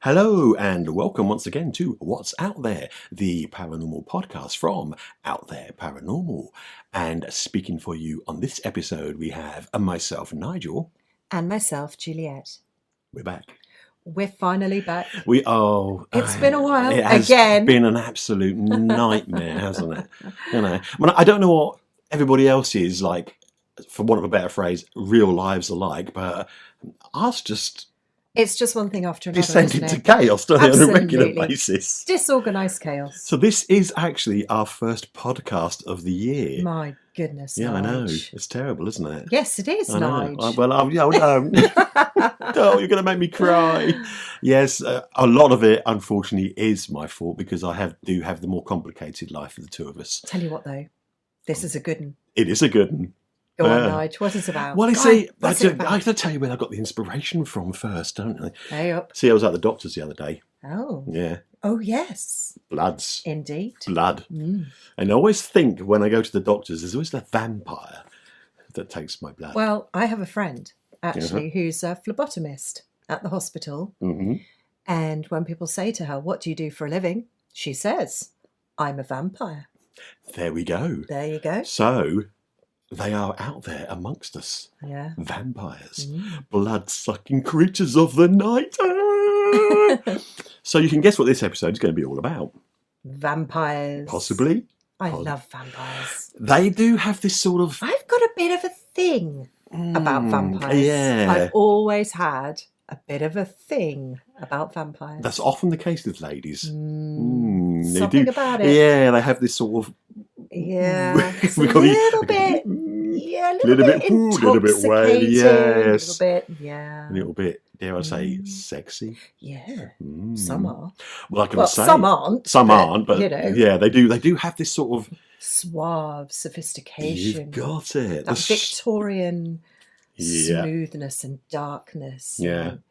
Hello and welcome once again to What's Out There, the paranormal podcast from Out There Paranormal. And speaking for you on this episode, we have myself, Nigel. And myself, Juliette. We're back. We're finally back. We are. It's been a while. It has been an absolute nightmare, hasn't it? You know, I don't know what everybody else is like, for want of a better phrase, real lives are like, but ours just... It's just one thing after another, descending to chaos on a regular basis. Disorganised chaos. So this is actually our first podcast of the year. My goodness, yeah, Nige. I know. It's terrible, isn't it? Yes, it is, Nige. Oh, you're going to make me cry. Yes, a lot of it, unfortunately, is my fault because I do have the more complicated life of the two of us. Tell you what, though, this is a good one. It is a good one. Go on, Nige. What is it about? Well, I have to tell you where I got the inspiration from first, don't I? Hey up. See, I was at the doctor's the other day. Oh. Yeah. Oh, yes. Bloods. Indeed. Blood. Mm. And I always think when I go to the doctors, there's always that vampire that takes my blood. Well, I have a friend, actually, who's a phlebotomist at the hospital. Mm-hmm. And when people say to her, what do you do for a living? She says, I'm a vampire. There we go. There you go. So... they are out there amongst us. Yeah. Vampires. Blood-sucking creatures of the night. So you can guess what this episode is going to be all about. Vampires. Possibly. I love vampires. They do have this sort of... I've got a bit of a thing about vampires. Yeah. I've always had a bit of a thing about vampires. That's often the case with ladies. Something about it. Yeah, they have this sort of... Yeah, it's a little bit. Yeah, a little bit wavy. Yes, a little bit. Yeah, a little bit. Dare I say, sexy? Yeah, some are. Well, I can say some aren't. Some aren't, but you know, yeah, they do. They do have this sort of suave sophistication. You've got it. That Victorian smoothness and darkness. Yeah. And,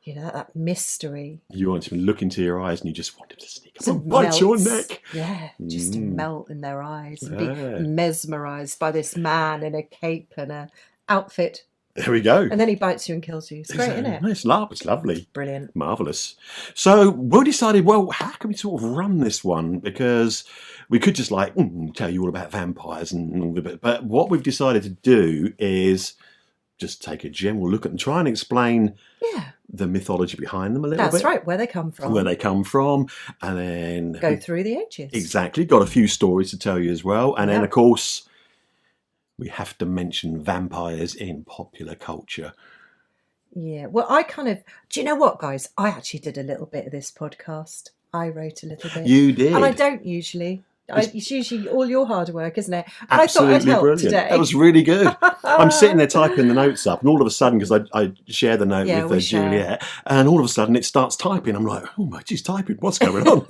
you know, that mystery. You want to look into your eyes and you just want him to sneak up and bite your neck. Yeah, just to melt in their eyes and be mesmerised by this man in a cape and a outfit. There we go. And then he bites you and kills you. It's great, isn't it? It's lovely. Brilliant. Marvellous. So we decided, well, how can we sort of run this one? Because we could just tell you all about vampires and all the bit. But what we've decided to do is just take a general look at and try and explain the mythology behind them a little bit. That's right, where they come from. And then... go through the ages. Exactly. Got a few stories to tell you as well. And then, of course, we have to mention vampires in popular culture. Yeah. Well, do you know what, guys? I actually did a little bit of this podcast. I wrote a little bit. You did? And I don't usually. It's usually all your hard work, isn't it? Absolutely I thought I'd help brilliant. today. That was really good. I'm sitting there typing the notes up, and all of a sudden, because I share the note with Juliette, and all of a sudden it starts typing. I'm like, oh my, she's typing. What's going on?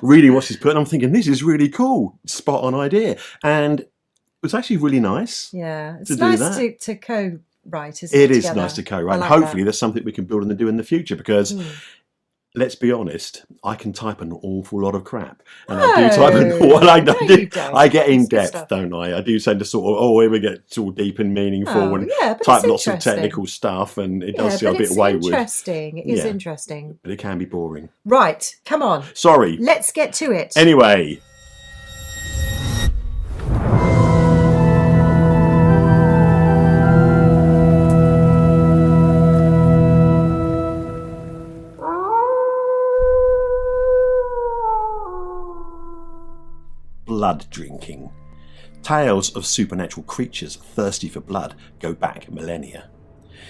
Reading what she's putting, I'm thinking, this is really cool. Spot on idea. And it was actually really nice. Yeah, it's nice to co-write, isn't it? It is together? nice to co-write. Hopefully there's something we can build and do in the future, because... let's be honest, I can type an awful lot of crap. And I do type I get in depth, don't I? I do tend to sort of, here we get all deep and meaningful and type lots of technical stuff, and it does seem a bit wayward. Interesting. It is interesting. But it can be boring. Right, come on. Sorry. Let's get to it. Anyway. Blood drinking. Tales of supernatural creatures thirsty for blood go back millennia.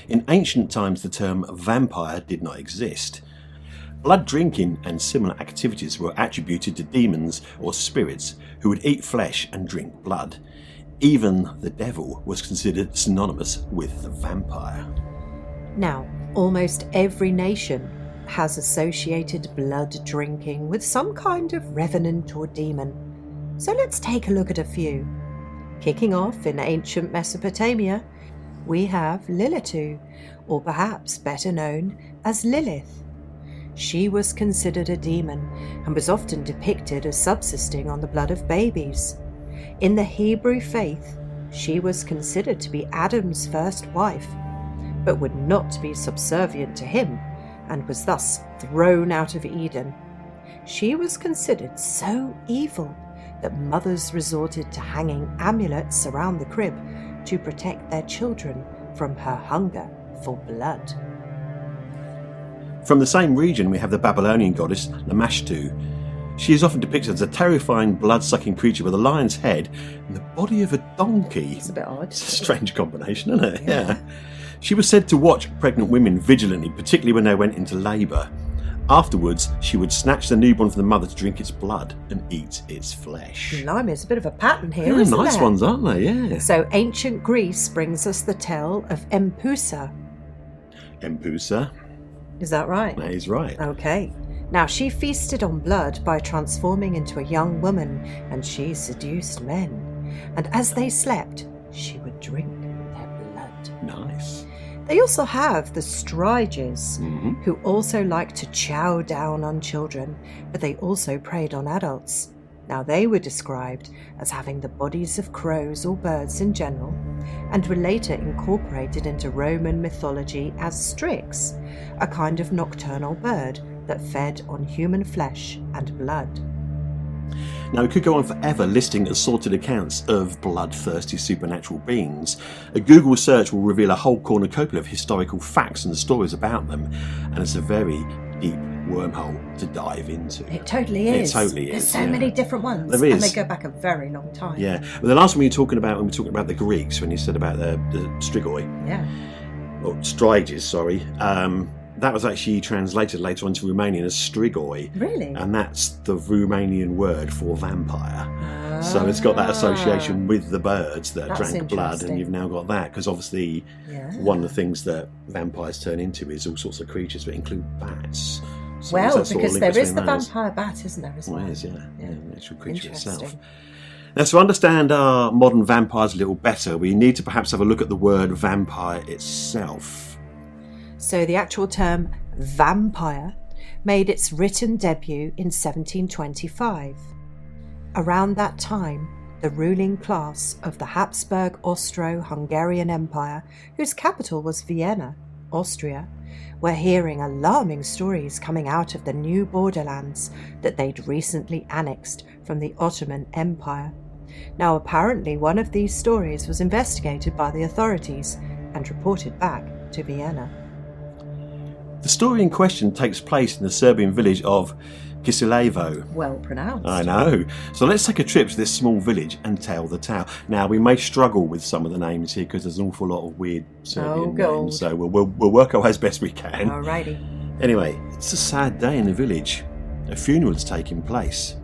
In ancient times, the term vampire did not exist. Blood drinking and similar activities were attributed to demons or spirits who would eat flesh and drink blood. Even the devil was considered synonymous with the vampire. Now, almost every nation has associated blood drinking with some kind of revenant or demon. So let's take a look at a few. Kicking off in ancient Mesopotamia, we have Lilitu, or perhaps better known as Lilith. She was considered a demon and was often depicted as subsisting on the blood of babies. In the Hebrew faith, she was considered to be Adam's first wife, but would not be subservient to him, and was thus thrown out of Eden. She was considered so evil that mothers resorted to hanging amulets around the crib to protect their children from her hunger for blood. From the same region, we have the Babylonian goddess Lamashtu. She is often depicted as a terrifying blood-sucking creature with a lion's head and the body of a donkey. It's a bit odd. It's a strange combination, isn't it? Yeah. She was said to watch pregnant women vigilantly, particularly when they went into labour. Afterwards, she would snatch the newborn from the mother to drink its blood and eat its flesh. Blimey, it's a bit of a pattern here, Yeah, isn't nice there? ones, aren't they? Yeah. So ancient Greece brings us the tale of Empusa. Empusa. Is that right? That is right. Okay. Now, she feasted on blood by transforming into a young woman, and she seduced men. And as they slept, she would drink their blood. Nice. They also have the Striges, who also like to chow down on children, but they also preyed on adults. Now, they were described as having the bodies of crows or birds in general, and were later incorporated into Roman mythology as Strix, a kind of nocturnal bird that fed on human flesh and blood. Now, we could go on forever listing assorted accounts of bloodthirsty supernatural beings. A Google search will reveal a whole cornucopia of historical facts and stories about them, and it's a very deep wormhole to dive into. It totally is. It totally is. There's so many different ones. There is. And they go back a very long time. Yeah. Well, the last one we were talking about, when we were talking about the Greeks, when you said about the strigoi, Yeah. or striges, sorry, that was actually translated later on to Romanian as strigoi. Really? And that's the Romanian word for vampire. So it's got that association with the birds that That's drank blood, interesting. and you've now got that, because obviously one of the things that vampires turn into is all sorts of creatures, but include bats. So Well, there's that sort of because link there is between the those. vampire bat, isn't there, as well? Well, it is, yeah. Yeah. The actual creature itself. Interesting. Now, to understand our modern vampires a little better, we need to perhaps have a look at the word vampire itself. So the actual term vampire made its written debut in 1725. Around that time, the ruling class of the Habsburg Austro-Hungarian Empire, whose capital was Vienna, Austria, were hearing alarming stories coming out of the new borderlands that they'd recently annexed from the Ottoman Empire. Now, apparently one of these stories was investigated by the authorities and reported back to Vienna. The story in question takes place in the Serbian village of Kisilevo. Well pronounced. I know. So let's take a trip to this small village and tell the tale. Now, we may struggle with some of the names here because there's an awful lot of weird Serbian names. So we'll work our way as best we can. Alrighty. Anyway, it's a sad day in the village. A funeral is taking place.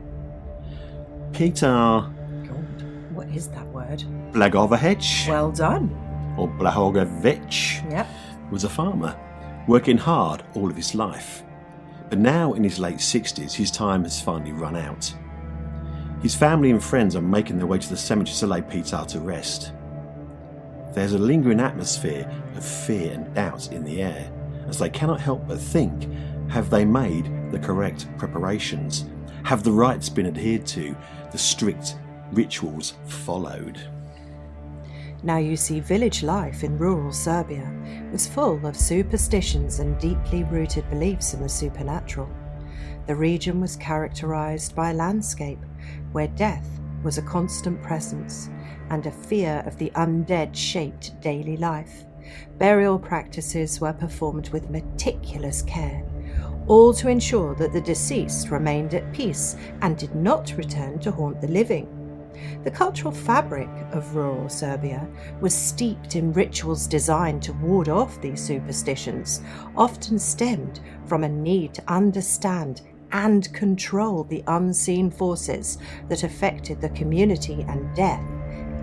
Peter God, what is that word? Blagovich, Well done. or Blahovich, Yep. was a farmer, working hard all of his life. But now in his late 60s, his time has finally run out. His family and friends are making their way to the cemetery to lay Peter to rest. There's a lingering atmosphere of fear and doubt in the air, as they cannot help but think, have they made the correct preparations? Have the rites been adhered to? The strict rituals followed? Now you see, village life in rural Serbia was full of superstitions and deeply rooted beliefs in the supernatural. The region was characterized by a landscape where death was a constant presence and a fear of the undead shaped daily life. Burial practices were performed with meticulous care, all to ensure that the deceased remained at peace and did not return to haunt the living. The cultural fabric of rural Serbia was steeped in rituals designed to ward off these superstitions, often stemmed from a need to understand and control the unseen forces that affected the community, and death,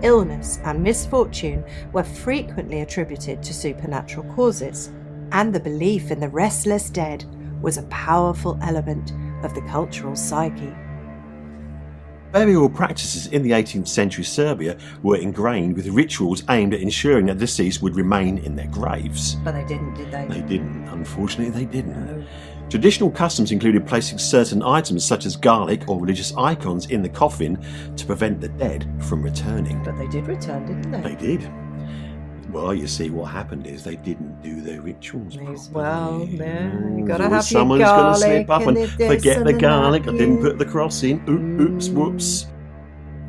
illness and misfortune were frequently attributed to supernatural causes, and the belief in the restless dead was a powerful element of the cultural psyche. Burial practices in the 18th century Serbia were ingrained with rituals aimed at ensuring that the deceased would remain in their graves. But they didn't, did they? They didn't. Unfortunately, they didn't. No. Traditional customs included placing certain items such as garlic or religious icons in the coffin to prevent the dead from returning. But they did return, didn't they? They did. Well, you see, what happened is they didn't do their rituals properly. Well, yeah, you gotta Always have your someone's gonna garlic slip up and this forget and the that, garlic. I didn't yeah. put the cross in. Oops, whoops.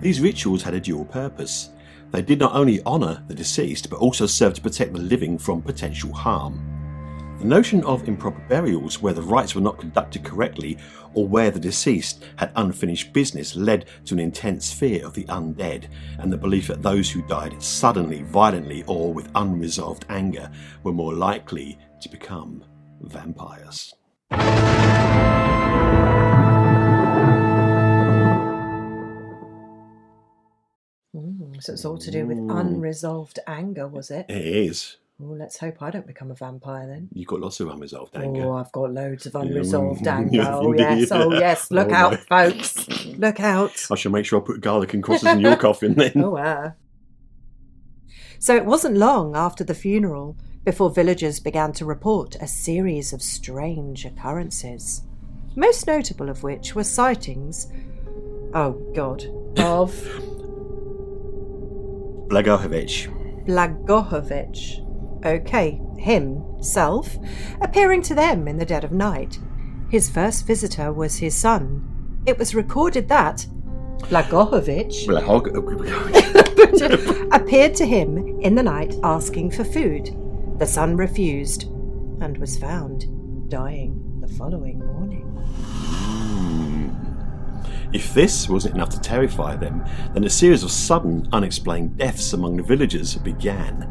These rituals had a dual purpose. They did not only honour the deceased, but also serve to protect the living from potential harm. The notion of improper burials, where the rites were not conducted correctly or where the deceased had unfinished business, led to an intense fear of the undead and the belief that those who died suddenly, violently, or with unresolved anger were more likely to become vampires. So it's all to do with unresolved anger, was it? It is. Oh, let's hope I don't become a vampire then. You've got lots of unresolved anger. Oh, I've got loads of unresolved Yeah, anger. Oh, yes. Oh, yes. Look Oh, out, no. folks. Look out. I shall make sure I put garlic and crosses in your coffin then. Oh, So it wasn't long after the funeral before villagers began to report a series of strange occurrences, most notable of which were sightings, of Blagojevic. Okay, himself, appearing to them in the dead of night. His first visitor was his son. It was recorded that Blagojevic appeared to him in the night asking for food. The son refused and was found dying the following morning. If this wasn't enough to terrify them, then a series of sudden, unexplained deaths among the villagers began.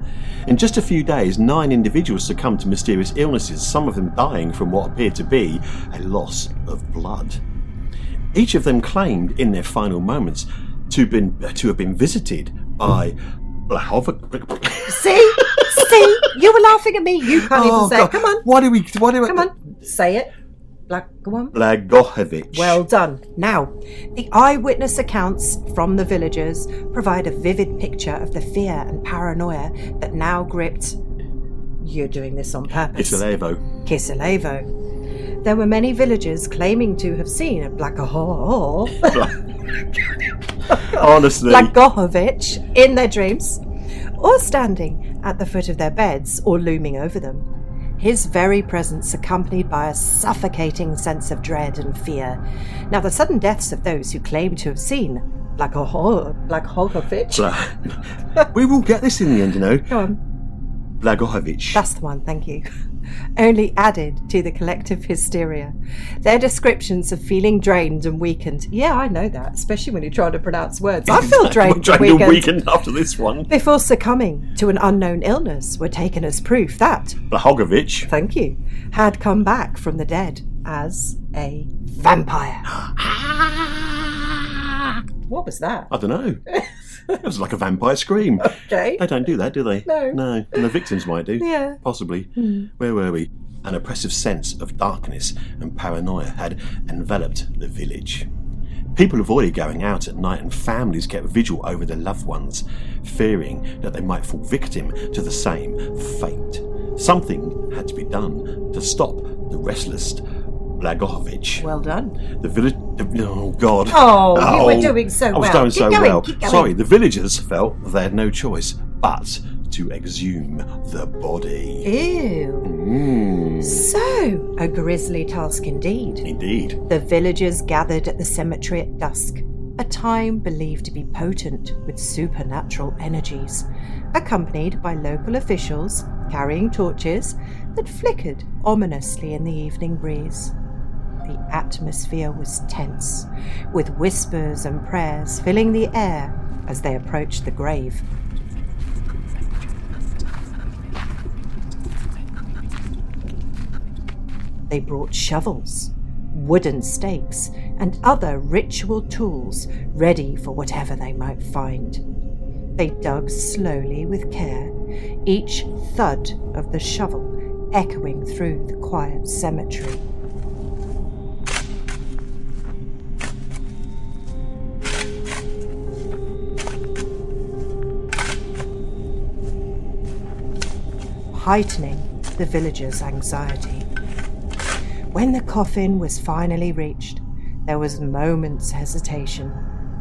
In just a few days, 9 individuals succumbed to mysterious illnesses, some of them dying from what appeared to be a loss of blood. Each of them claimed in their final moments to have been visited by See, you were laughing at me. You can't even say it. Come on. Come on, say it. Blagojevic. Well done. Now, the eyewitness accounts from the villagers provide a vivid picture of the fear and paranoia that now gripped... You're doing this on purpose. Kiselevo. There were many villagers claiming to have seen a Blagojevic in their dreams, or standing at the foot of their beds or looming over them. His very presence accompanied by a suffocating sense of dread and fear. Now, the sudden deaths of those who claim to have seen Blagojevic... We will get this in the end, you know. Go on. Blagojevic. That's the one, thank you. Only added to the collective hysteria. Their descriptions of feeling drained and weakened. Yeah, I know that, especially when you're trying to pronounce words. I feel drained and weakened after this one. Before succumbing to an unknown illness were taken as proof that Blagojevic, thank you, had come back from the dead as a vampire. What was that? I don't know. It was like a vampire scream. Okay. They don't do that, do they? No. And the victims might do. Yeah. Possibly. Where were we? An oppressive sense of darkness and paranoia had enveloped the village. People avoided going out at night and families kept vigil over their loved ones, fearing that they might fall victim to the same fate. Something had to be done to stop the restless Blagojevic. Well done. The village... Oh, God. Oh, you were doing so well. I was doing so well. Keep going. Sorry, the villagers felt they had no choice but to exhume the body. Ew. So, a grisly task indeed. Indeed. The villagers gathered at the cemetery at dusk, a time believed to be potent with supernatural energies, accompanied by local officials carrying torches that flickered ominously in the evening breeze. The atmosphere was tense, with whispers and prayers filling the air as they approached the grave. They brought shovels, wooden stakes, and other ritual tools ready for whatever they might find. They dug slowly with care, each thud of the shovel echoing through the quiet cemetery. Heightening the villagers' anxiety. When the coffin was finally reached, there was a moment's hesitation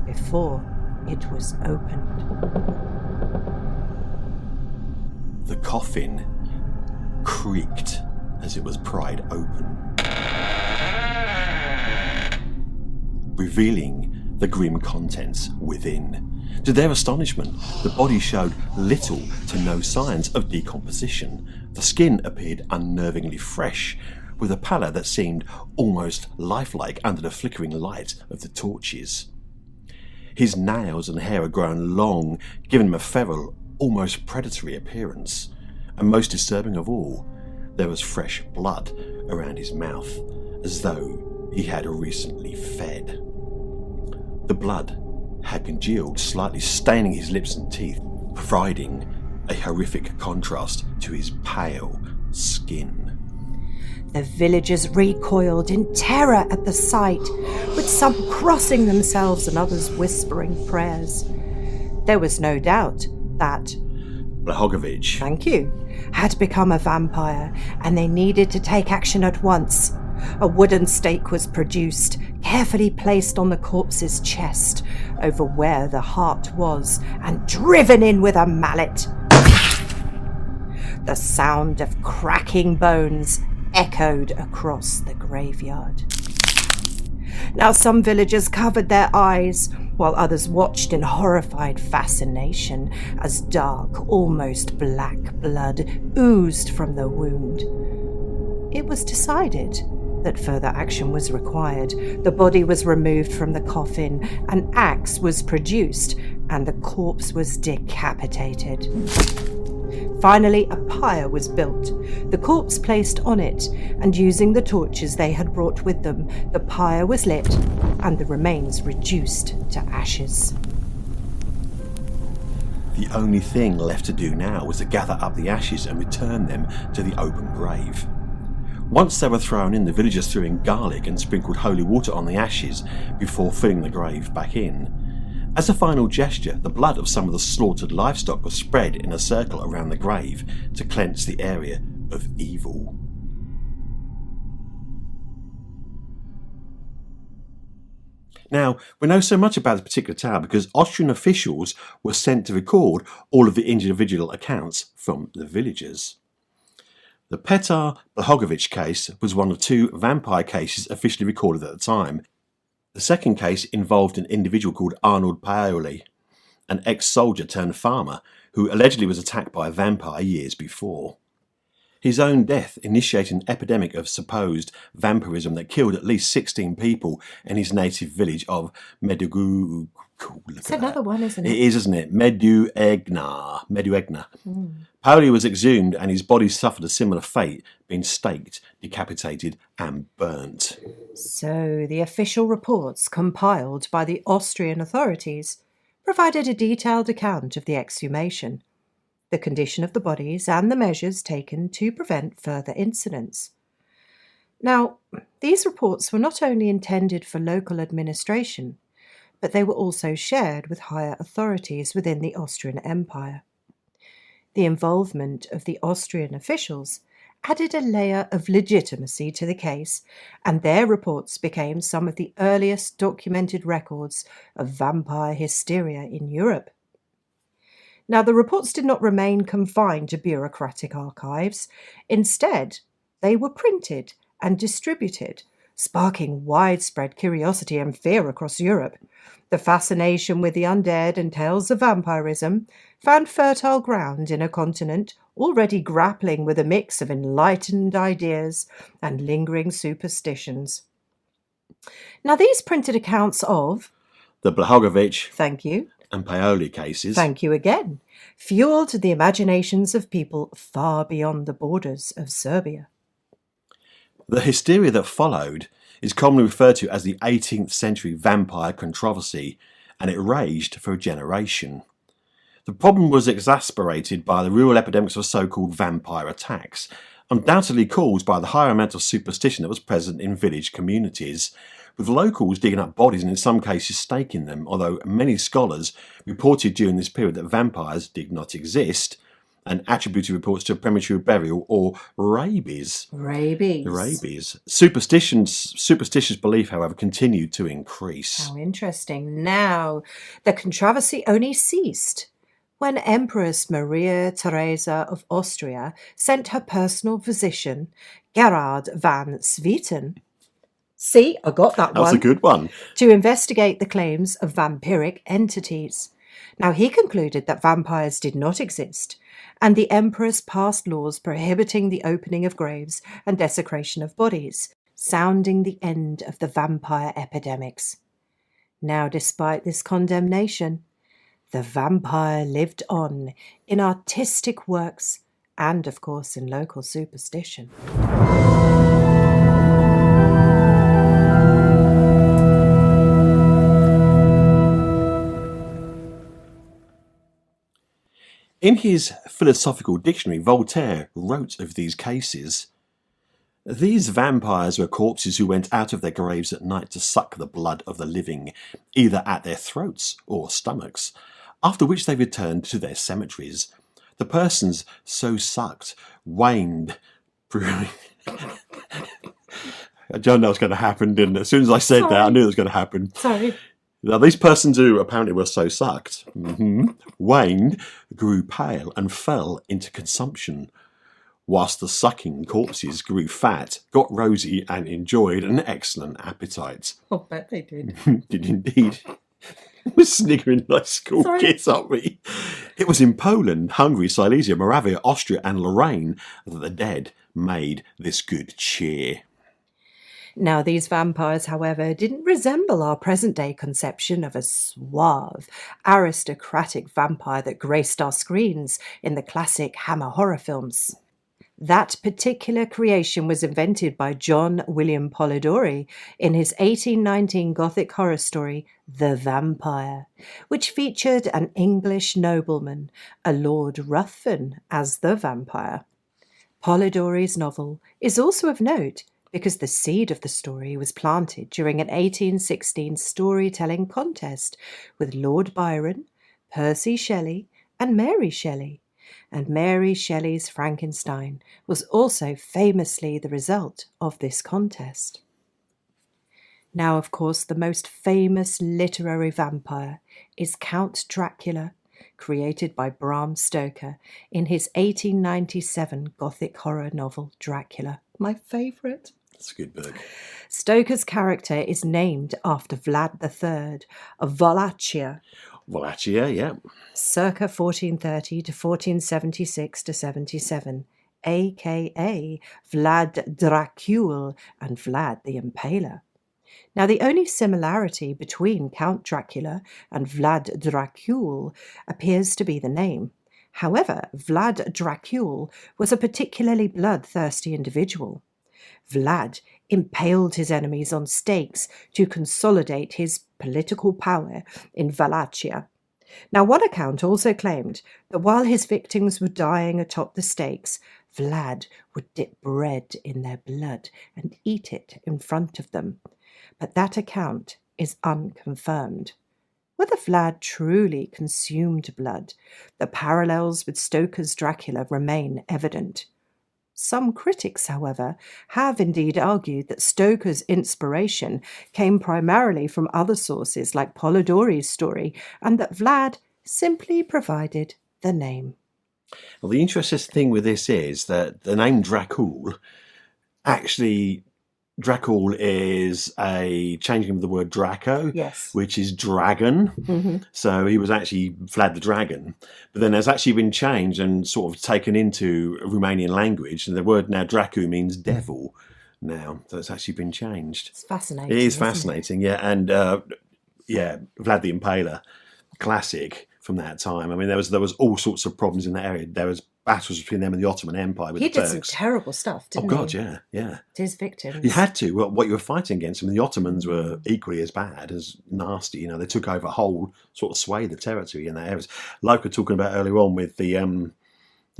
before it was opened. coffin creaked as it was pried open, revealing the grim contents within. To their astonishment, the body showed little to no signs of decomposition. The skin appeared unnervingly fresh, with a pallor that seemed almost lifelike under the flickering light of the torches. His nails and hair had grown long, giving him a feral, almost predatory appearance. And most disturbing of all, there was fresh blood around his mouth, as though he had recently fed. The blood had congealed, slightly staining his lips and teeth, providing a horrific contrast to his pale skin. The villagers recoiled in terror at the sight, with some crossing themselves and others whispering prayers. There was no doubt that Blahogovich, thank you, had become a vampire, and they needed to take action at once. A wooden stake was produced, carefully placed on the corpse's chest, over where the heart was, and driven in with a mallet. The sound of cracking bones echoed across the graveyard. Now some villagers covered their eyes, while others watched in horrified fascination as dark, almost black blood oozed from the wound. It was decided that further action was required. The body was removed from the coffin, an axe was produced, and the corpse was decapitated. Finally, a pyre was built, the corpse placed on it, and using the torches they had brought with them, the pyre was lit and the remains reduced to ashes. The only thing left to do now was to gather up the ashes and return them to the open grave. Once they were thrown in, the villagers threw in garlic and sprinkled holy water on the ashes before filling the grave back in. As a final gesture, the blood of some of the slaughtered livestock was spread in a circle around the grave to cleanse the area of evil. Now, we know so much about this particular tale because Austrian officials were sent to record all of the individual accounts from the villagers. The Petar Blahogovich case was one of two vampire cases officially recorded at the time. The second case involved an individual called Arnold Paoli, an ex-soldier turned farmer who allegedly was attacked by a vampire years before. His own death initiated an epidemic of supposed vampirism that killed at least 16 people in his native village of Medugu. It's another one, isn't it? It is, isn't it? Meduegna. Paoli was exhumed and his body suffered a similar fate, being staked, decapitated and burnt. So the official reports compiled by the Austrian authorities provided a detailed account of the exhumation, the condition of the bodies and the measures taken to prevent further incidents. Now, these reports were not only intended for local administration, but they were also shared with higher authorities within the Austrian Empire. The involvement of the Austrian officials added a layer of legitimacy to the case, and their reports became some of the earliest documented records of vampire hysteria in Europe. Now, the reports did not remain confined to bureaucratic archives. Instead, they were printed and distributed, sparking widespread curiosity and fear across Europe. The fascination with the undead and tales of vampirism found fertile ground in a continent already grappling with a mix of enlightened ideas and lingering superstitions. Now, these printed accounts of The Blahogovich thank you, and Paoli cases thank you again, fueled the imaginations of people far beyond the borders of Serbia. The hysteria that followed is commonly referred to as the 18th century vampire controversy, and it raged for a generation. The problem was exacerbated by the rural epidemics of so-called vampire attacks, undoubtedly caused by the higher amount of superstition that was present in village communities, with locals digging up bodies and in some cases staking them, although many scholars reported during this period that vampires did not exist, and attributed reports to premature burial or rabies. Superstitious belief, however, continued to increase. How interesting. Now, the controversy only ceased when Empress Maria Theresa of Austria sent her personal physician, Gerard van Swieten. See, I got that one. That was a good one. To investigate the claims of vampiric entities. Now, he concluded that vampires did not exist, and the empress passed laws prohibiting the opening of graves and desecration of bodies, sounding the end of the vampire epidemics. Now, despite this condemnation, the vampire lived on in artistic works and, of course, in local superstition. In his philosophical dictionary, Voltaire wrote of these cases, "These vampires were corpses who went out of their graves at night to suck the blood of the living, either at their throats or stomachs, after which they returned to their cemeteries. The persons so sucked waned." I don't know what's going to happen, didn't it? As soon as I said that, I knew it was going to happen. Sorry. Now, these persons who apparently were so sucked, waned, grew pale and fell into consumption, whilst the sucking corpses grew fat, got rosy and enjoyed an excellent appetite. I bet they did. Did indeed. We're sniggering like school kids, aren't we? It was in Poland, Hungary, Silesia, Moravia, Austria and Lorraine that the dead made this good cheer. Now, these vampires, however, didn't resemble our present-day conception of a suave, aristocratic vampire that graced our screens in the classic Hammer horror films. That particular creation was invented by John William Polidori in his 1819 Gothic horror story, The Vampire, which featured an English nobleman, a Lord Ruthven, as the vampire. Polidori's novel is also of note because the seed of the story was planted during an 1816 storytelling contest with Lord Byron, Percy Shelley, and Mary Shelley. And Mary Shelley's Frankenstein was also famously the result of this contest. Now, of course, the most famous literary vampire is Count Dracula, created by Bram Stoker in his 1897 Gothic horror novel Dracula, my favourite. That's a good book. Stoker's character is named after Vlad III of Wallachia. Wallachia, yeah. Circa 1430 to 1476 to 77, a.k.a. Vlad Dracul and Vlad the Impaler. Now, the only similarity between Count Dracula and Vlad Dracul appears to be the name. However, Vlad Dracul was a particularly bloodthirsty individual. Vlad impaled his enemies on stakes to consolidate his political power in Wallachia. Now, one account also claimed that while his victims were dying atop the stakes, Vlad would dip bread in their blood and eat it in front of them. But that account is unconfirmed. Whether Vlad truly consumed blood, the parallels with Stoker's Dracula remain evident. Some critics, however, have indeed argued that Stoker's inspiration came primarily from other sources like Polidori's story, and that Vlad simply provided the name. Well, the interesting thing with this is that the name Dracul, actually, Dracul is a changing of the word Draco, yes, which is dragon. Mm-hmm. So he was actually Vlad the Dragon. But then it's actually been changed and sort of taken into Romanian language. And the word now Dracu means devil now. So it's actually been changed. It's fascinating. It is fascinating, yeah. And Vlad the Impaler, classic from that time. I mean, there was all sorts of problems in that area. There was battles between them and the Ottoman Empire with he the did Turks. some terrible stuff, didn't he? Oh, God, he? yeah. To his victims. You had to. Well, what you were fighting against, I mean, the Ottomans were equally as bad, as nasty. You know, they took over a whole sort of swathe of territory in that area. Like we're talking about earlier on with the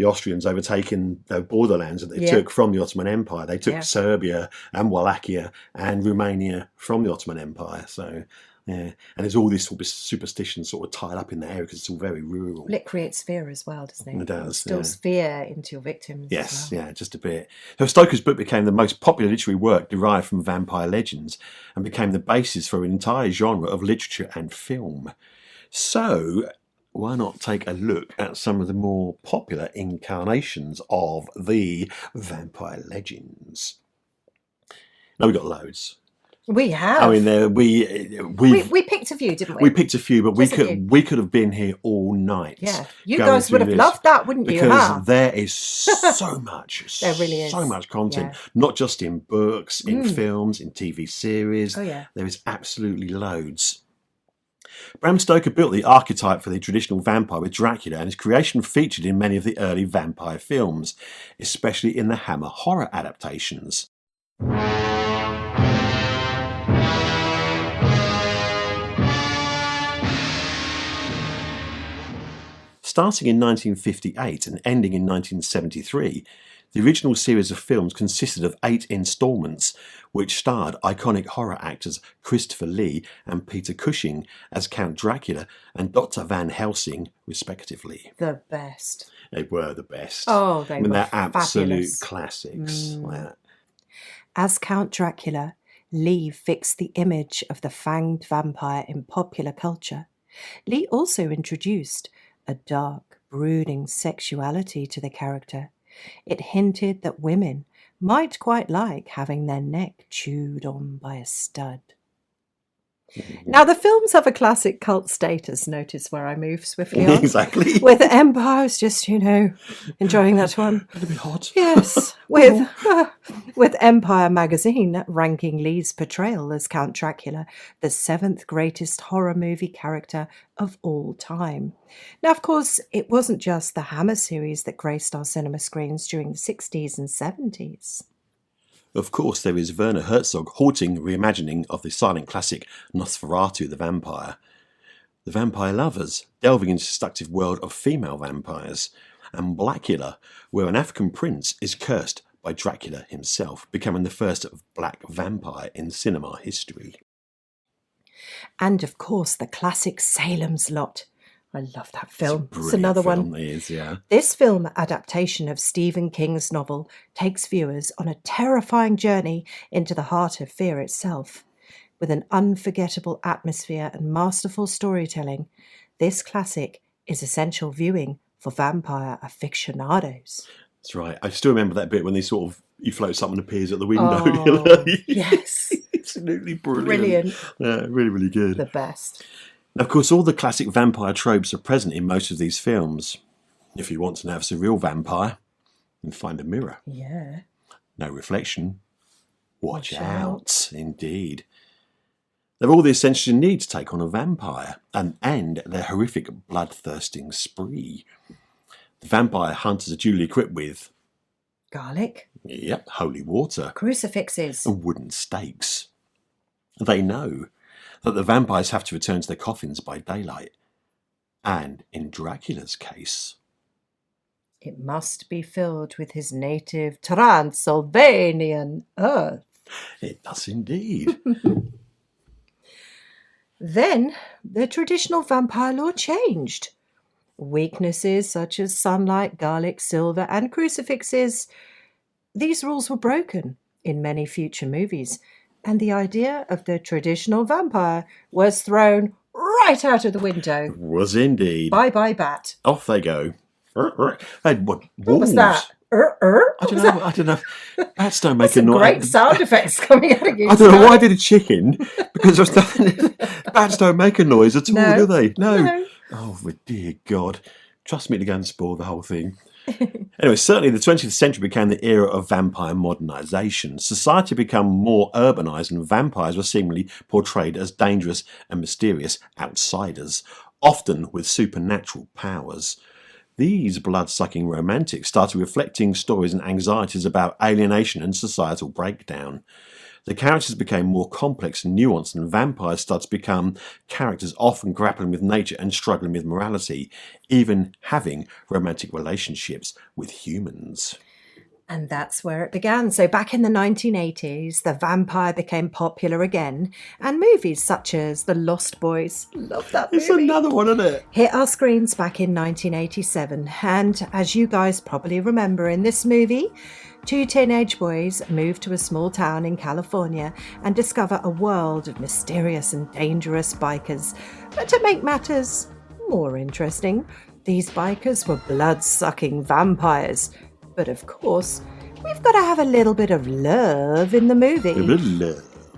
Austrians overtaking the borderlands that they took from the Ottoman Empire. They took Serbia and Wallachia and Romania from the Ottoman Empire. So, yeah. And there's all this sort of superstition sort of tied up in the area because it's all very rural. Well, it creates fear as well, doesn't it? It does. Instills fear into your victims. Yes, as well. yeah, just a bit. So Stoker's book became the most popular literary work derived from vampire legends and became the basis for an entire genre of literature and film. So, why not take a look at some of the more popular incarnations of the vampire legends? Now, we've got loads. We have. I mean, we picked a few, didn't we? We picked a few, but Just we could have been here all night. Yeah, you guys would have loved that, wouldn't you? Because there is so much, there really is so much content, not just in books, in films, in TV series. Oh yeah, there is absolutely loads. Bram Stoker built the archetype for the traditional vampire with Dracula, and his creation featured in many of the early vampire films, especially in the Hammer horror adaptations. Starting in 1958 and ending in 1973, the original series of films consisted of 8 installments, which starred iconic horror actors Christopher Lee and Peter Cushing as Count Dracula and Dr. Van Helsing, respectively. The best. They were the best. Oh, they were they're absolute fabulous. classics. As Count Dracula, Lee fixed the image of the fanged vampire in popular culture. Lee also introduced a dark, brooding sexuality to the character. It hinted that women might quite like having their neck chewed on by a stud. Now, the films have a classic cult status. Notice where I move swiftly on. Exactly. With Empire's just, enjoying that one. A little bit hot. Yes. With Empire magazine ranking Lee's portrayal as Count Dracula the 7th greatest horror movie character of all time. Now, of course, it wasn't just the Hammer series that graced our cinema screens during the 60s and 70s. Of course, there is Werner Herzog's haunting reimagining of the silent classic Nosferatu the Vampire. The Vampire Lovers, delving into the seductive world of female vampires, and Blackula, where an African prince is cursed by Dracula himself, becoming the first black vampire in cinema history. And of course, the classic Salem's Lot. I love that film. It's another film, one. It is, yeah. This film adaptation of Stephen King's novel takes viewers on a terrifying journey into the heart of fear itself. With an unforgettable atmosphere and masterful storytelling, this classic is essential viewing for vampire aficionados. That's right. I still remember that bit when they you float something appears at the window. Oh, yes. Absolutely brilliant. Brilliant. Yeah, really, really good. The best. Now, of course, all the classic vampire tropes are present in most of these films. If you want to notice a real vampire, then find a mirror. Yeah. No reflection. Watch out. Indeed. They're all the essentials you need to take on a vampire and end their horrific bloodthirsting spree. The vampire hunters are duly equipped with garlic. Yep, holy water. Crucifixes. And wooden stakes. They know that the vampires have to return to their coffins by daylight. And in Dracula's case, it must be filled with his native Transylvanian earth. It does indeed. Then the traditional vampire lore changed. Weaknesses such as sunlight, garlic, silver, and crucifixes, these rules were broken in many future movies, and the idea of the traditional vampire was thrown right out of the window. It was indeed. Bye-bye, bat. Off they go. Hey, what was that? I don't know. Bats don't make a noise. Great sound effects coming out of you. I don't know why I did a chicken, because there's nothing. Bats don't make a noise at all, do they? No. Oh, dear God. Trust me to go and spoil the whole thing. Anyway, certainly the 20th century became the era of vampire modernisation. Society became more urbanised, and vampires were seemingly portrayed as dangerous and mysterious outsiders, often with supernatural powers. These blood-sucking romantics started reflecting stories and anxieties about alienation and societal breakdown. The characters became more complex and nuanced, and vampires started to become characters often grappling with nature and struggling with morality, even having romantic relationships with humans. And that's where it began. So back in the 1980s, the vampire became popular again, and movies such as The Lost Boys, love that movie. It's another one, isn't it? Hit our screens back in 1987. And as you guys probably remember, in this movie, 2 teenage boys move to a small town in California and discover a world of mysterious and dangerous bikers. But to make matters more interesting, these bikers were blood-sucking vampires. But of course, we've got to have a little bit of love in the movie.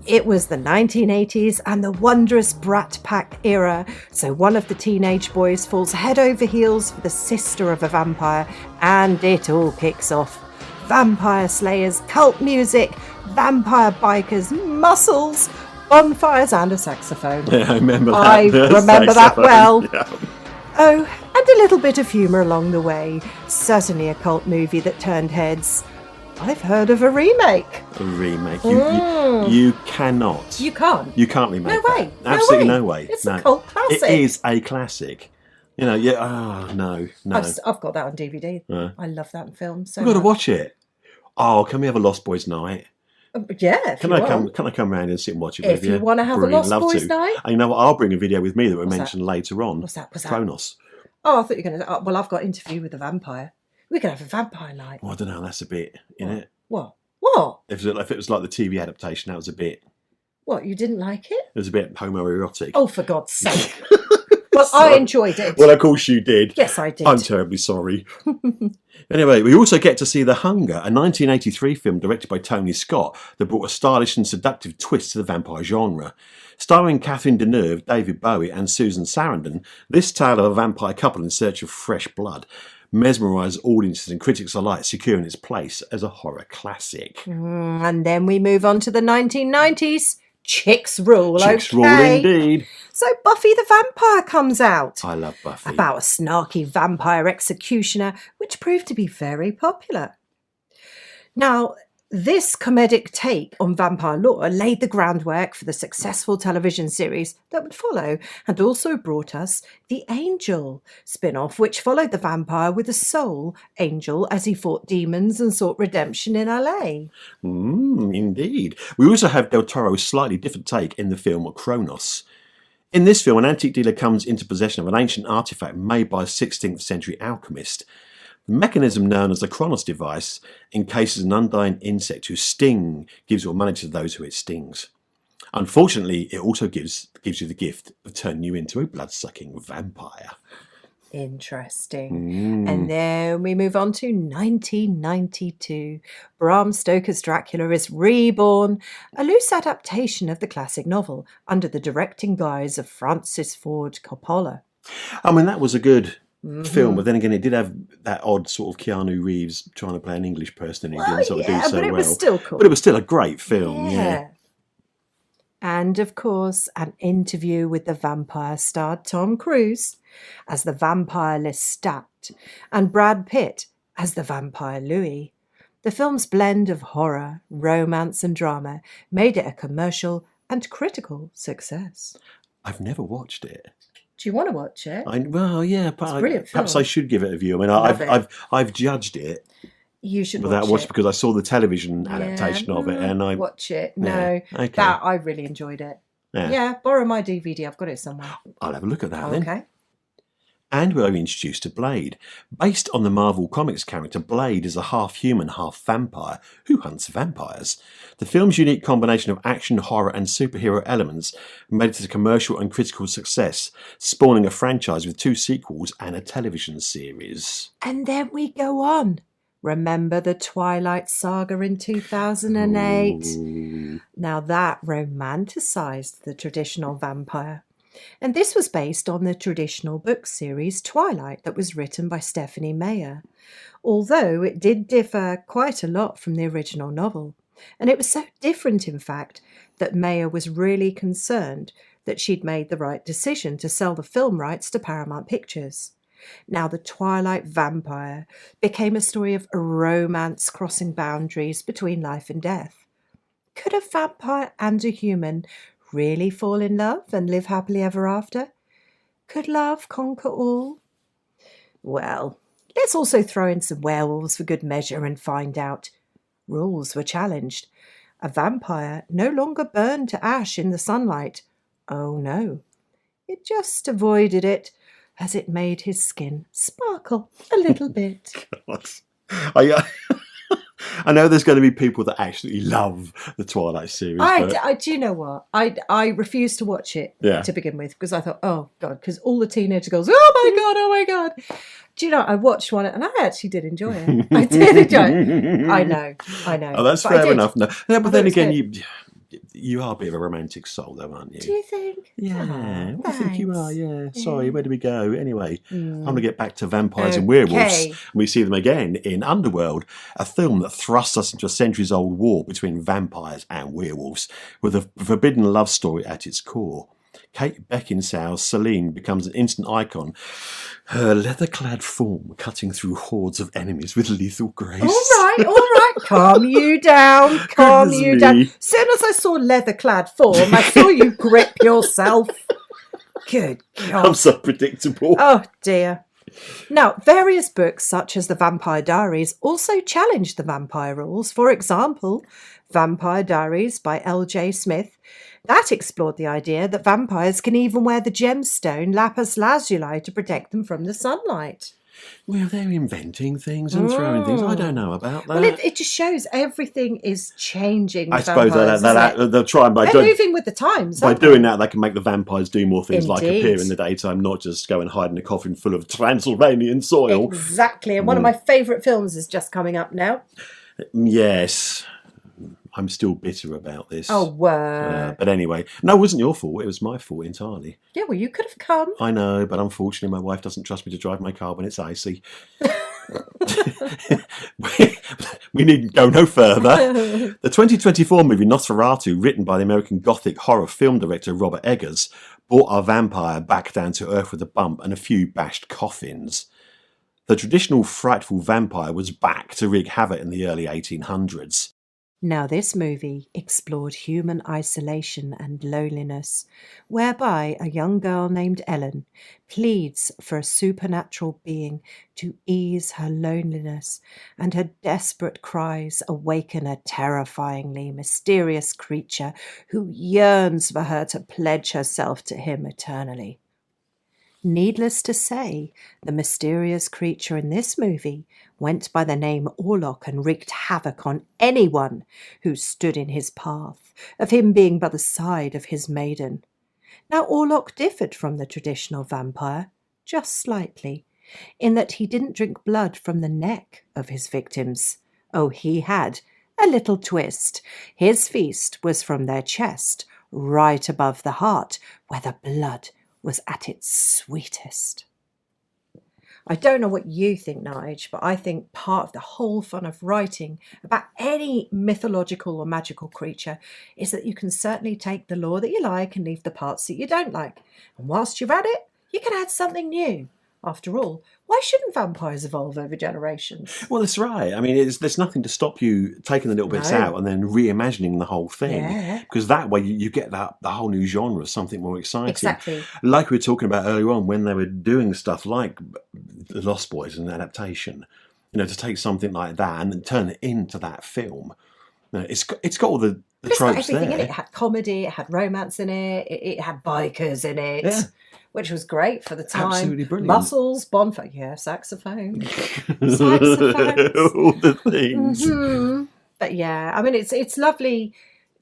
It was the 1980s and the wondrous Brat Pack era, so one of the teenage boys falls head over heels for the sister of a vampire, and it all kicks off. Vampire slayers, cult music, vampire bikers, muscles, bonfires and a saxophone. Yeah, I remember that. I remember that well. Yeah. Oh, and a little bit of humour along the way. Certainly a cult movie that turned heads. I've heard of a remake. A remake. You cannot. You can't. You can't remake No way. that. Absolutely no no way. It's a cult classic. It is a classic. You know, yeah. Oh, no. I've got that on DVD. Yeah. I love that in film so We've got to much. watch it. Oh, can we have a Lost Boys night? Yeah, Can I come round and sit and watch it if with you? you want to have Brilliant, a love Lost Boys to. night. And you know what? I'll bring a video with me that we What's mentioned later on. What's that? Kronos. Oh, I thought you were going to... well, I've got Interview with a Vampire. We could have a vampire night. Well, I don't know. That's a bit, innit? What? If it was like the TV adaptation, that was a bit... What, you didn't like it? It was a bit homoerotic. Oh, for God's sake. Well, I enjoyed it. Well, of course you did. Yes, I did. I'm terribly sorry. Anyway, we also get to see The Hunger, a 1983 film directed by Tony Scott that brought a stylish and seductive twist to the vampire genre. Starring Catherine Deneuve, David Bowie and Susan Sarandon, this tale of a vampire couple in search of fresh blood mesmerises audiences and critics alike, securing its place as a horror classic. And then we move on to the 1990s. Chicks rule, Chicks okay. rule indeed. So Buffy the Vampire comes out. I love Buffy. About a snarky vampire executioner, which proved to be very popular. Now, this comedic take on vampire lore laid the groundwork for the successful television series that would follow, and also brought us The Angel spin-off, which followed the vampire with a soul angel as he fought demons and sought redemption in LA. Indeed. We also have Del Toro's slightly different take in the film Kronos. In this film, an antique dealer comes into possession of an ancient artifact made by a 16th century alchemist. The mechanism known as the Kronos device encases an undying insect whose sting gives your money to those who it stings. Unfortunately, it also gives you the gift of turning you into a blood-sucking vampire. Interesting. And then we move on to 1992. Bram Stoker's Dracula is reborn, a loose adaptation of the classic novel under the directing guise of Francis Ford Coppola. I mean, that was a good film, but then again, it did have that odd sort of Keanu Reeves trying to play an English person and he didn't sort of do so but it well. was still cool. But it was still a great film, yeah. And of course, An Interview with the Vampire starred Tom Cruise as the vampire Lestat and Brad Pitt as the vampire Louis. The film's blend of horror, romance and drama made it a commercial and critical success. I've never watched it. Do you want to watch it? Perhaps I should give it a view. I mean, I've judged it. You should without watch watching it. because I saw the television adaptation of it, and I watch it. No, okay. that I really enjoyed it. Yeah, borrow my DVD. I've got it somewhere. I'll have a look at that then. Okay. And we're introduced to Blade. Based on the Marvel Comics character, Blade is a half-human, half-vampire who hunts vampires. The film's unique combination of action, horror and superhero elements made it a commercial and critical success, spawning a franchise with 2 sequels and a television series. And then we go on. Remember the Twilight saga in 2008? Ooh. Now that romanticised the traditional vampire. And this was based on the traditional book series Twilight that was written by Stephanie Meyer, although it did differ quite a lot from the original novel. And it was so different, in fact, that Meyer was really concerned that she'd made the right decision to sell the film rights to Paramount Pictures. Now, the Twilight vampire became a story of romance crossing boundaries between life and death. Could a vampire and a human really fall in love and live happily ever after? Could love conquer all? Well, let's also throw in some werewolves for good measure and find out. Rules were challenged. A vampire no longer burned to ash in the sunlight. Oh no, it just avoided it as it made his skin sparkle a little bit. I know there's going to be people that actually love the Twilight series. Do you know what? I refused to watch it to begin with because I thought, oh God, because all the teenage girls, oh my God. Do you know, I watched one and I actually did enjoy it. I did enjoy it. I know. Oh, that's fair enough. No, but then again, you are a bit of a romantic soul, though, aren't you? Do you think? Yeah, I think you are, yeah. Sorry, where do we go? Anyway, I'm going to get back to vampires and werewolves. And we see them again in Underworld, a film that thrusts us into a centuries-old war between vampires and werewolves, with a forbidden love story at its core. Kate Beckinsale's Celine becomes an instant icon, her leather-clad form cutting through hordes of enemies with lethal grace. All right. Calm you down. As soon as I saw leather-clad form, I saw you grip yourself. Good God. I'm so predictable. Oh, dear. Now, various books, such as The Vampire Diaries, also challenged the vampire rules. For example, Vampire Diaries by L.J. Smith. That explored the idea that vampires can even wear the gemstone lapis lazuli to protect them from the sunlight. Well, they're inventing things and throwing things. I don't know about that. Well, it just shows everything is changing. I suppose they'll try and they're moving with the times. By doing that, they can make the vampires do more things, like appear in the daytime, not just go and hide in a coffin full of Transylvanian soil. Exactly, and one of my favourite films is just coming up now. Yes. I'm still bitter about this. Oh, word. But anyway, no, it wasn't your fault. It was my fault entirely. Yeah, well, you could have come. I know, but unfortunately my wife doesn't trust me to drive my car when it's icy. We needn't go no further. The 2024 movie Nosferatu, written by the American Gothic horror film director Robert Eggers, brought our vampire back down to earth with a bump and a few bashed coffins. The traditional frightful vampire was back to wreak havoc in the early 1800s. Now, this movie explored human isolation and loneliness, whereby a young girl named Ellen pleads for a supernatural being to ease her loneliness, and her desperate cries awaken a terrifyingly mysterious creature who yearns for her to pledge herself to him eternally. Needless to say, the mysterious creature in this movie went by the name Orlok and wreaked havoc on anyone who stood in his path, of him being by the side of his maiden. Now, Orlok differed from the traditional vampire, just slightly, in that he didn't drink blood from the neck of his victims. Oh, he had a little twist. His feast was from their chest, right above the heart, where the blood was at its sweetest. I don't know what you think, Nige, but I think part of the whole fun of writing about any mythological or magical creature is that you can certainly take the lore that you like and leave the parts that you don't like. And whilst you're at it, you can add something new. After all, why shouldn't vampires evolve over generations? Well, that's right. I mean, there's nothing to stop you taking the little bits out and then reimagining the whole thing. Yeah. Because that way you get the whole new genre of something more exciting. Exactly. Like we were talking about earlier on when they were doing stuff like The Lost Boys and adaptation. You know, to take something like that and then turn it into that film. You know, it's got all the tropes there. In it. It had comedy, it had romance in it, it had bikers in it, which was great for the time. Absolutely brilliant. Muscles, bonfire, saxophone. Saxophones. All the things. Mm-hmm. But yeah, I mean, it's lovely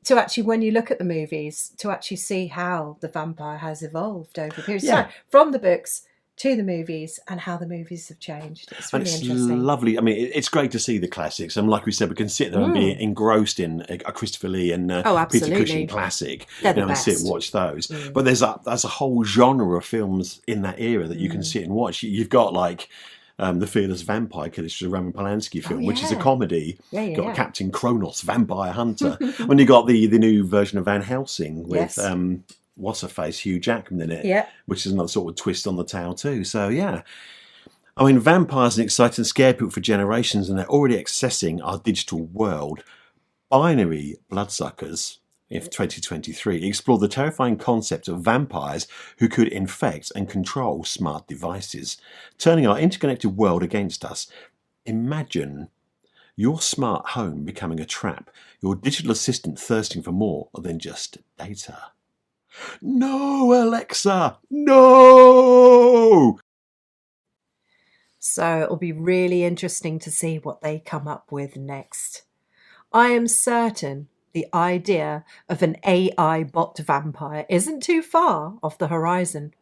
to actually, when you look at the movies, to actually see how the vampire has evolved over periods of time. From the books to the movies and how the movies have changed. It's really interesting. Lovely. I mean, it's great to see the classics. And like we said, we can sit there and be engrossed in a Christopher Lee and Peter Cushing classic. And sit and watch those. But there's a whole genre of films in that era that you can sit and watch. You've got like The Fearless Vampire Killer, which is a Roman Polanski film, which is a comedy. You've got Captain Kronos, Vampire Hunter. When you got the new version of Van Helsing with... what's her face, Hugh Jackman in it, which is another sort of twist on the tale too. So yeah, I mean, vampires are exciting and scared people for generations, and they're already accessing our digital world. Binary Bloodsuckers, in 2023, explored the terrifying concept of vampires who could infect and control smart devices, turning our interconnected world against us. Imagine your smart home becoming a trap, your digital assistant thirsting for more than just data. No, Alexa! No! So it'll be really interesting to see what they come up with next. I am certain the idea of an AI bot vampire isn't too far off the horizon,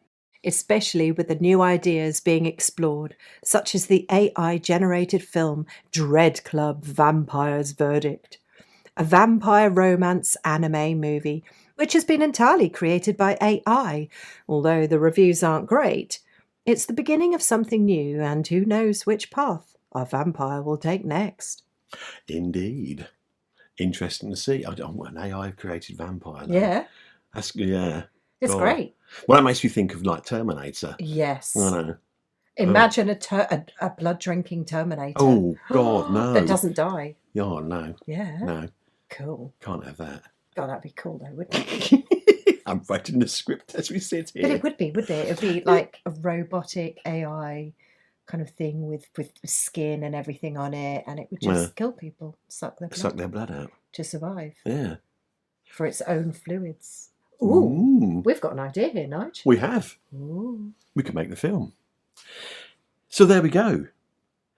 especially with the new ideas being explored, such as the AI-generated film Dread Club Vampire's Verdict, a vampire romance anime movie which has been entirely created by AI. Although the reviews aren't great, it's the beginning of something new, and who knows which path our vampire will take next. Indeed. Interesting to see. I don't want an AI-created vampire, though. Yeah. Yeah. It's God. great. Well, that makes me think of, like, Terminator. Yes. I know. Imagine a blood-drinking Terminator. Oh, God, no. That doesn't die. Oh, no. Yeah. No. Cool. Can't have that. God, that'd be cool, though, wouldn't it? I'm writing the script as we sit here. But it would be, wouldn't it? It'd be like a robotic AI kind of thing with skin and everything on it, and it would just kill people, suck their blood out to survive. Yeah. For its own fluids. Ooh. We've got an idea here, Nigel. We have. Ooh. We could make the film. So there we go.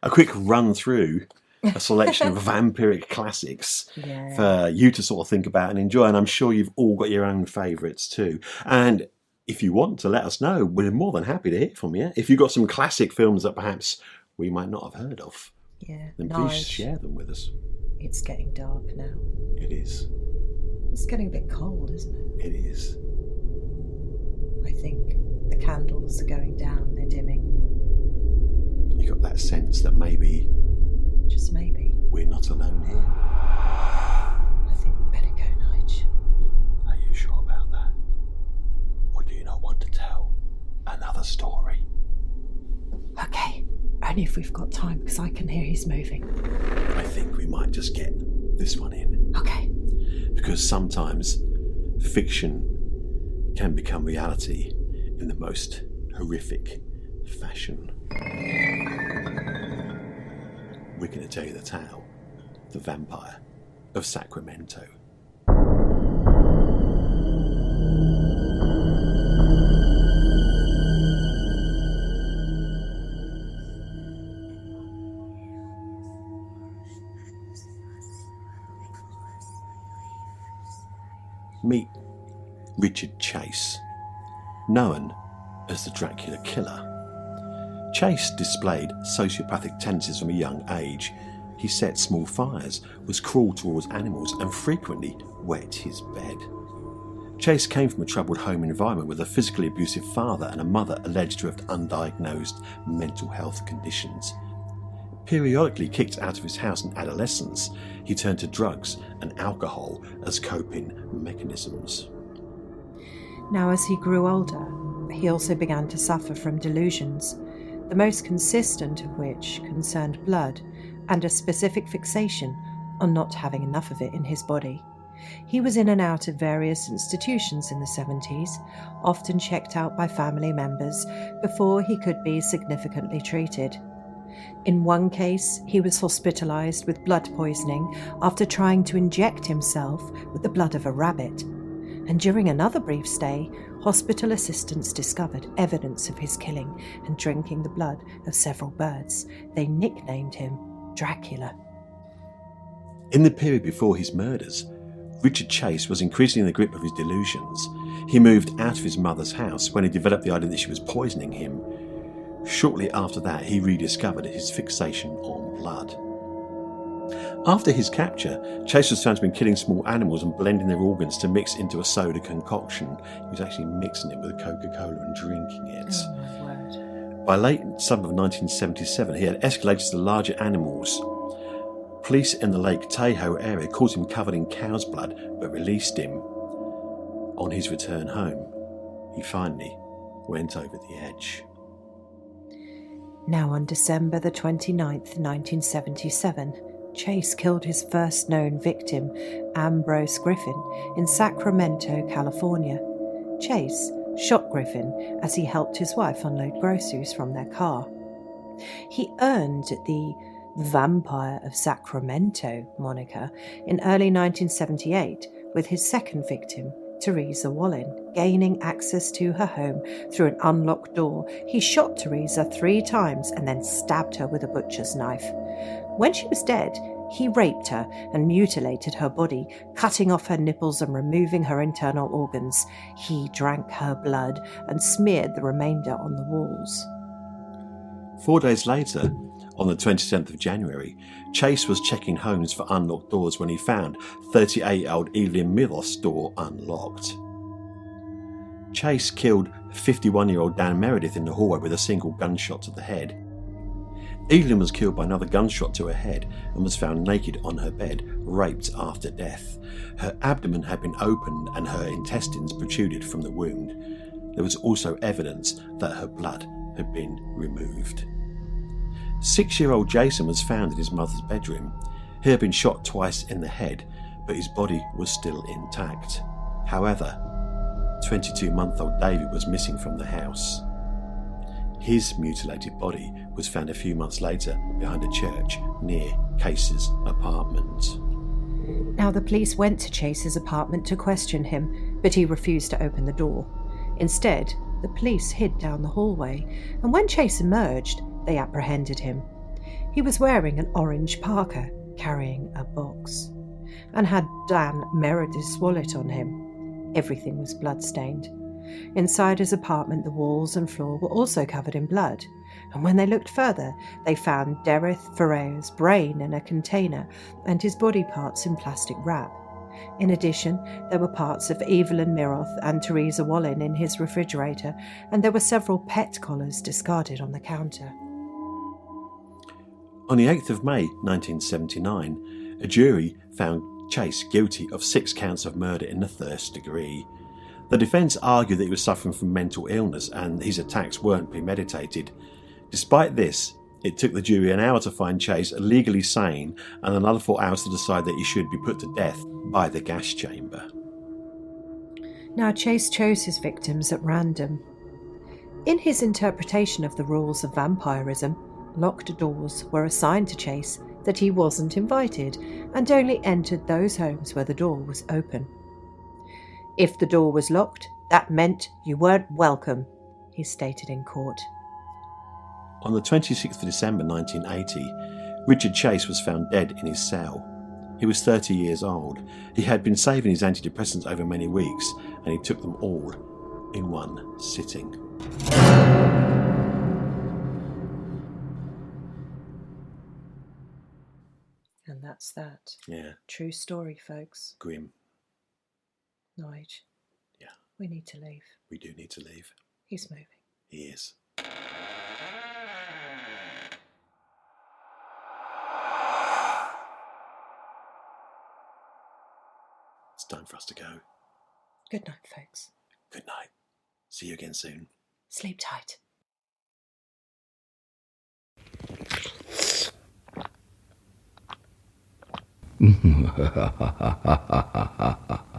A quick run through a selection of vampiric classics for you to sort of think about and enjoy. And I'm sure you've all got your own favourites too. And if you want to let us know, we're more than happy to hear from you. If you've got some classic films that perhaps we might not have heard of, then please share them with us. It's getting dark now. It is. It's getting a bit cold, isn't it? It is. I think the candles are going down, they're dimming. You got that sense that maybe, just maybe, we're not alone here. I think we better go, Nigel. Are you sure about that? Or do you not want to tell another story? Okay, only if we've got time, because I can hear he's moving. I think we might just get this one in. Okay. Because sometimes fiction can become reality in the most horrific fashion. We're going to tell you the tale, The Vampire of Sacramento. Meet Richard Chase, known as the Dracula Killer. Chase displayed sociopathic tendencies from a young age. He set small fires, was cruel towards animals, and frequently wet his bed. Chase came from a troubled home environment with a physically abusive father and a mother alleged to have undiagnosed mental health conditions. Periodically kicked out of his house in adolescence, he turned to drugs and alcohol as coping mechanisms. Now, as he grew older, he also began to suffer from delusions, the most consistent of which concerned blood and a specific fixation on not having enough of it in his body. He was in and out of various institutions in the 70s, often checked out by family members before he could be significantly treated. In one case, he was hospitalised with blood poisoning after trying to inject himself with the blood of a rabbit. And during another brief stay, hospital assistants discovered evidence of his killing and drinking the blood of several birds. They nicknamed him Dracula. In the period before his murders, Richard Chase was increasingly in the grip of his delusions. He moved out of his mother's house when he developed the idea that she was poisoning him. Shortly after that, he rediscovered his fixation on blood. After his capture, Chase was found to have been killing small animals and blending their organs to mix into a soda concoction. He was actually mixing it with Coca-Cola and drinking it. Oh, my word. By late summer of 1977, he had escalated to larger animals. Police in the Lake Tahoe area caught him covered in cow's blood, but released him. On his return home, he finally went over the edge. Now on December the 29th, 1977, Chase killed his first known victim, Ambrose Griffin, in Sacramento, California. Chase shot Griffin as he helped his wife unload groceries from their car. He earned the Vampire of Sacramento moniker in early 1978 with his second victim, Teresa Wallin, gaining access to her home through an unlocked door. He shot Teresa 3 times and then stabbed her with a butcher's knife. When she was dead, he raped her and mutilated her body, cutting off her nipples and removing her internal organs. He drank her blood and smeared the remainder on the walls. 4 days later, on the 27th of January, Chase was checking homes for unlocked doors when he found 38-year-old Evelyn Miros' door unlocked. Chase killed 51-year-old Dan Meredith in the hallway with a single gunshot to the head. Evelyn was killed by another gunshot to her head and was found naked on her bed, raped after death. Her abdomen had been opened and her intestines protruded from the wound. There was also evidence that her blood had been removed. 6-year-old Jason was found in his mother's bedroom. He had been shot twice in the head, but his body was still intact. However, 22-month-old David was missing from the house. His mutilated body was found a few months later behind a church near Case's apartment. Now, the police went to Chase's apartment to question him, but he refused to open the door. Instead, the police hid down the hallway, and when Chase emerged, they apprehended him. He was wearing an orange parka, carrying a box, and had Dan Meredith's wallet on him. Everything was blood-stained. Inside his apartment, the walls and floor were also covered in blood, and when they looked further, they found Dereth Ferreira's brain in a container and his body parts in plastic wrap. In addition, there were parts of Evelyn Miros and Teresa Wallin in his refrigerator, and there were several pet collars discarded on the counter. On the 8th of May 1979, a jury found Chase guilty of 6 counts of murder in the 1st degree. The defence argued that he was suffering from mental illness and his attacks weren't premeditated. Despite this, it took the jury an hour to find Chase legally sane and another 4 hours to decide that he should be put to death by the gas chamber. Now, Chase chose his victims at random. In his interpretation of the rules of vampirism, locked doors were assigned to Chase that he wasn't invited and only entered those homes where the door was open. If the door was locked, that meant you weren't welcome, he stated in court. On the 26th of December 1980, Richard Chase was found dead in his cell. He was 30 years old. He had been saving his antidepressants over many weeks, and he took them all in one sitting. And that's that. Yeah. True story, folks. Grim. Nige. Yeah. We need to leave. We do need to leave. He's moving. He is. It's time for us to go. Good night, folks. Good night. See you again soon. Sleep tight. Ha ha ha ha ha ha.